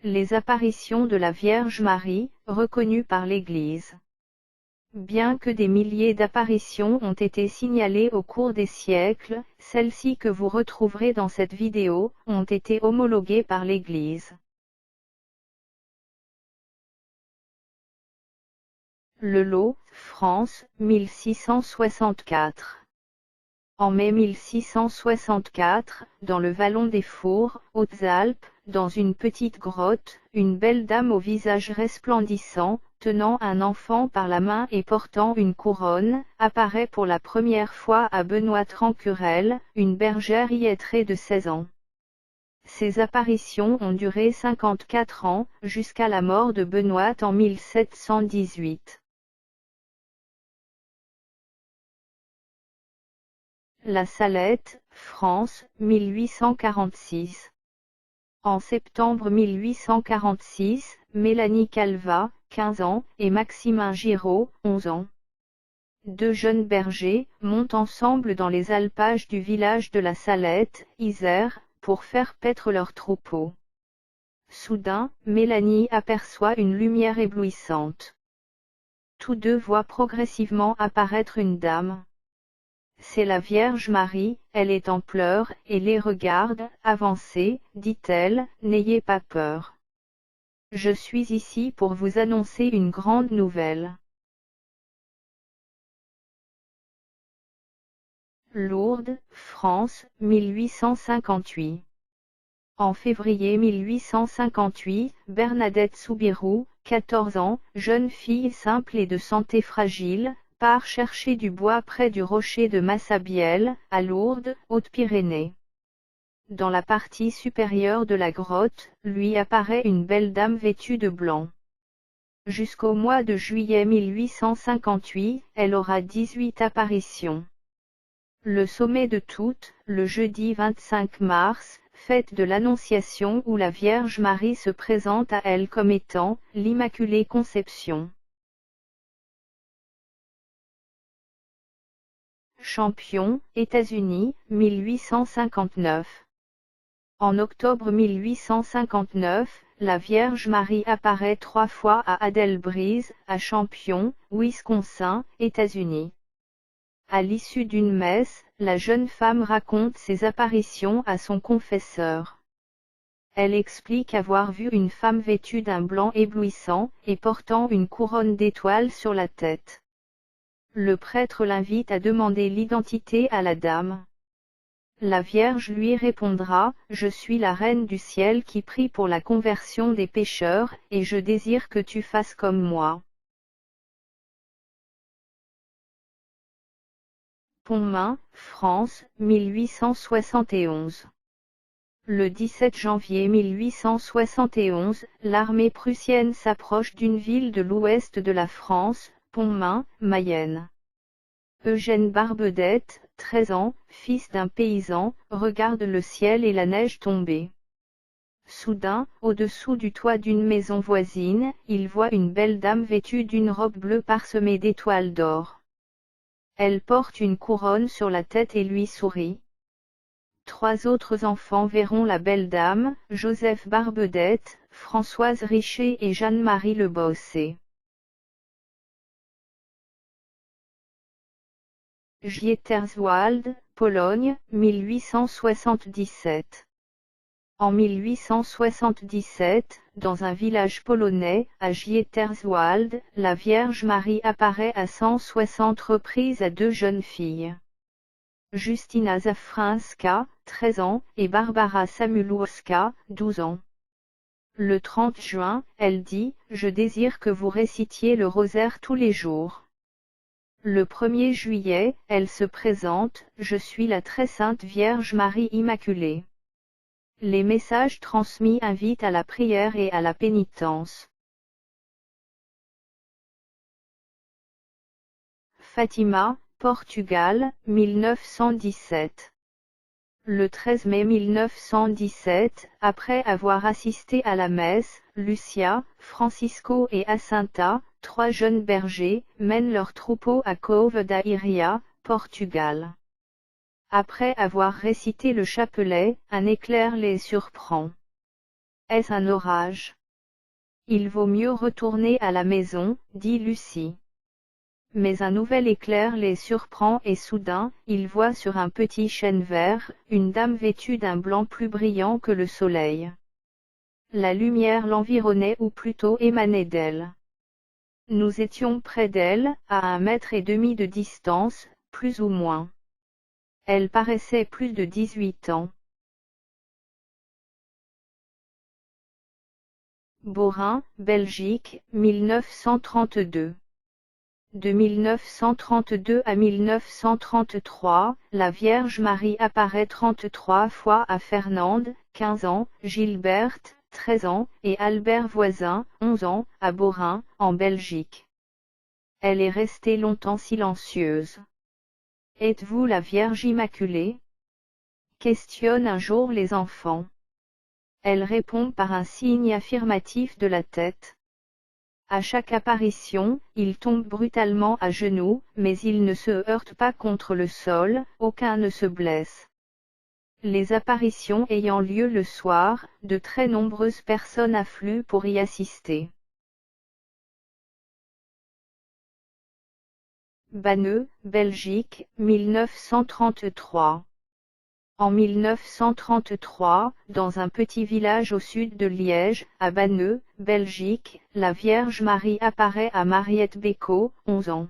Les apparitions de la Vierge Marie, reconnues par l'Église. Bien que des milliers d'apparitions ont été signalées au cours des siècles, celles-ci que vous retrouverez dans cette vidéo, ont été homologuées par l'Église. Le Lot, France, 1664. En mai 1664, dans le vallon des Fours, Hautes-Alpes, dans une petite grotte, une belle dame au visage resplendissant, tenant un enfant par la main et portant une couronne, apparaît pour la première fois à Benoît Trancurel, une bergère illettrée de 16 ans. Ces apparitions ont duré 54 ans, jusqu'à la mort de Benoît en 1718. La Salette, France, 1846. En septembre 1846, Mélanie Calvat, 15 ans, et Maximin Giraud, 11 ans. Deux jeunes bergers, montent ensemble dans les alpages du village de la Salette, Isère, pour faire paître leurs troupeaux. Soudain, Mélanie aperçoit une lumière éblouissante. Tous deux voient progressivement apparaître une dame. C'est la Vierge Marie, elle est en pleurs, et les regarde. Avancez, dit-elle, n'ayez pas peur. Je suis ici pour vous annoncer une grande nouvelle. Lourdes, France, 1858. En février 1858, Bernadette Soubirous, 14 ans, jeune fille simple et de santé fragile, part chercher du bois près du rocher de Massabielle, à Lourdes, Hautes-Pyrénées. Dans la partie supérieure de la grotte, lui apparaît une belle dame vêtue de blanc. Jusqu'au mois de juillet 1858, elle aura 18 apparitions. Le sommet de toutes, le jeudi 25 mars, fête de l'Annonciation où la Vierge Marie se présente à elle comme étant l'Immaculée Conception. Champion, États-Unis, 1859. En octobre 1859, la Vierge Marie apparaît 3 fois à Adelbreeze, à Champion, Wisconsin, États-Unis. À l'issue d'une messe, la jeune femme raconte ses apparitions à son confesseur. Elle explique avoir vu une femme vêtue d'un blanc éblouissant, et portant une couronne d'étoiles sur la tête. Le prêtre l'invite à demander l'identité à la dame. La Vierge lui répondra, « Je suis la Reine du ciel qui prie pour la conversion des pécheurs, et je désire que tu fasses comme moi. » Pontmain, France, 1871. Le 17 janvier 1871, l'armée prussienne s'approche d'une ville de l'ouest de la France, Pontmain, Mayenne. Eugène Barbedette, 13 ans, fils d'un paysan, regarde le ciel et la neige tomber. Soudain, au-dessous du toit d'une maison voisine, il voit une belle dame vêtue d'une robe bleue parsemée d'étoiles d'or. Elle porte une couronne sur la tête et lui sourit. 3 autres enfants verront la belle dame, Joseph Barbedette, Françoise Richer et Jeanne-Marie Le Bossé. Gieterswald, Pologne, 1877. En 1877, dans un village polonais, à Gieterswald, la Vierge Marie apparaît à 160 reprises à 2 jeunes filles. Justyna Zafrynska, 13 ans, et Barbara Samulowska, 12 ans. Le 30 juin, elle dit, « Je désire que vous récitiez le rosaire tous les jours. » Le 1er juillet, elle se présente, « Je suis la très sainte Vierge Marie Immaculée. » Les messages transmis invitent à la prière et à la pénitence. Fatima, Portugal, 1917. Le 13 mai 1917, après avoir assisté à la messe, Lucia, Francisco et Assinta, 3 jeunes bergers, mènent leur troupeau à Cove da Iria, Portugal. Après avoir récité le chapelet, un éclair les surprend. Est-ce un orage? Il vaut mieux retourner à la maison, dit Lucie. Mais un nouvel éclair les surprend et soudain, ils voient sur un petit chêne vert, une dame vêtue d'un blanc plus brillant que le soleil. La lumière l'environnait ou plutôt émanait d'elle. Nous étions près d'elle, à 1,5 mètre de distance, plus ou moins. Elle paraissait plus de 18 ans. Borin, Belgique, 1932. De 1932 à 1933, la Vierge Marie apparaît 33 fois à Fernande, 15 ans, Gilberte, 13 ans, et Albert Voisin, 11 ans, à Borin, en Belgique. Elle est restée longtemps silencieuse. « Êtes-vous la Vierge Immaculée ?» questionnent un jour les enfants. Elle répond par un signe affirmatif de la tête. À chaque apparition, il tombe brutalement à genoux, mais il ne se heurte pas contre le sol, aucun ne se blesse. Les apparitions ayant lieu le soir, de très nombreuses personnes affluent pour y assister. Banneux, Belgique, 1933. En 1933, dans un petit village au sud de Liège, à Banneux, Belgique, la Vierge Marie apparaît à Mariette Bécaud, 11 ans.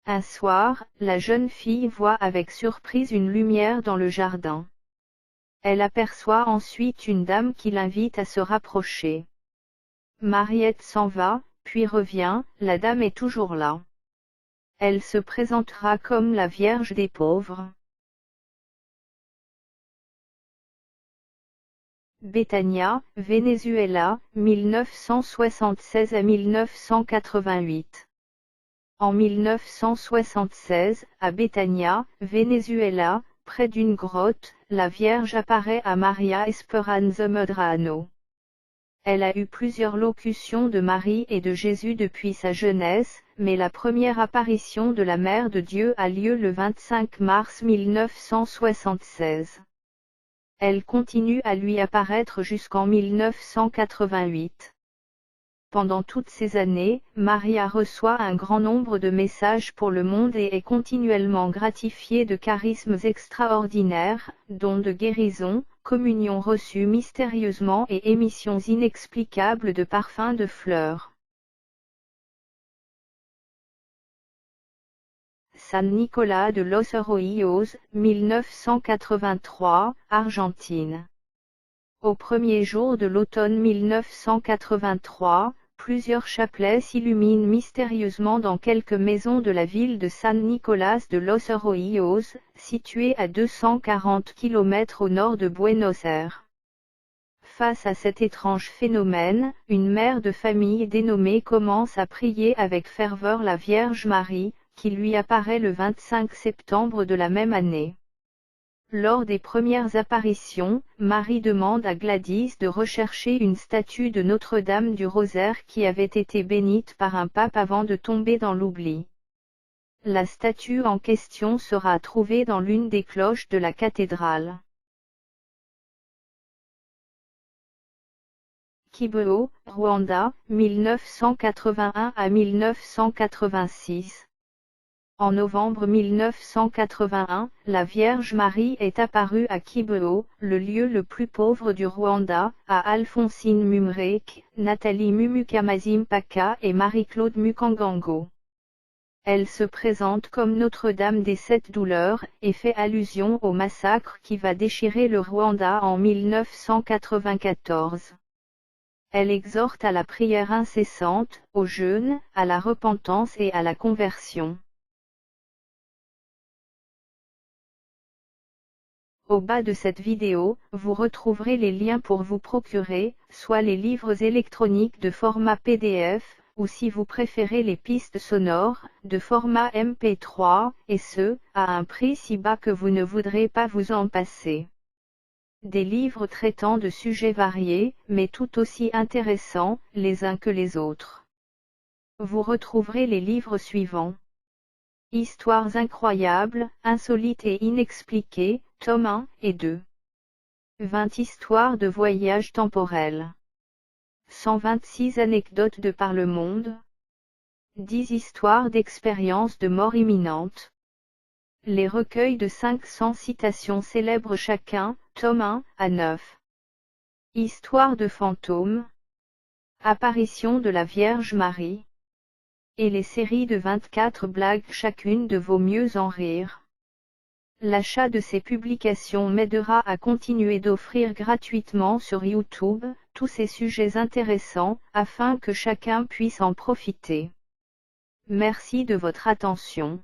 Un soir, la jeune fille voit avec surprise une lumière dans le jardin. Elle aperçoit ensuite une dame qui l'invite à se rapprocher. Mariette s'en va, puis revient, la dame est toujours là. Elle se présentera comme la Vierge des pauvres. Betania, Venezuela, 1976 à 1988. En 1976, à Betania, Venezuela, près d'une grotte, la Vierge apparaît à Maria Esperanza Medrano. Elle a eu plusieurs locutions de Marie et de Jésus depuis sa jeunesse, mais la première apparition de la Mère de Dieu a lieu le 25 mars 1976. Elle continue à lui apparaître jusqu'en 1988. Pendant toutes ces années, Maria reçoit un grand nombre de messages pour le monde et est continuellement gratifiée de charismes extraordinaires, dons de guérison, communions reçues mystérieusement et émissions inexplicables de parfums de fleurs. San Nicolás de los Arroyos, 1983, Argentine. Au premier jour de l'automne 1983, plusieurs chapelets s'illuminent mystérieusement dans quelques maisons de la ville de San Nicolás de los Arroyos, située à 240 km au nord de Buenos Aires. Face à cet étrange phénomène, une mère de famille dénommée commence à prier avec ferveur la Vierge Marie, qui lui apparaît le 25 septembre de la même année. Lors des premières apparitions, Marie demande à Gladys de rechercher une statue de Notre-Dame du Rosaire qui avait été bénite par un pape avant de tomber dans l'oubli. La statue en question sera trouvée dans l'une des cloches de la cathédrale. Kibeho, Rwanda, 1981 à 1986. En novembre 1981, la Vierge Marie est apparue à Kibeho, le lieu le plus pauvre du Rwanda, à Alphonsine Mumrek, Nathalie Mumukamazim-Paka et Marie-Claude Mukangango. Elle se présente comme Notre-Dame des Sept Douleurs, et fait allusion au massacre qui va déchirer le Rwanda en 1994. Elle exhorte à la prière incessante, au jeûne, à la repentance et à la conversion. Au bas de cette vidéo, vous retrouverez les liens pour vous procurer, soit les livres électroniques de format PDF, ou si vous préférez les pistes sonores, de format MP3, et ce, à un prix si bas que vous ne voudrez pas vous en passer. Des livres traitant de sujets variés, mais tout aussi intéressants, les uns que les autres. Vous retrouverez les livres suivants. Histoires incroyables, insolites et inexpliquées, tome 1 et 2. 20 histoires de voyages temporels. 126 anecdotes de par le monde. 10 histoires d'expériences de mort imminente. Les recueils de 500 citations célèbres chacun, tome 1 à 9. Histoire de fantômes. Apparition de la Vierge Marie. Et les séries de 24 blagues chacune de Vaut mieux en rire. L'achat de ces publications m'aidera à continuer d'offrir gratuitement sur YouTube tous ces sujets intéressants afin que chacun puisse en profiter. Merci de votre attention.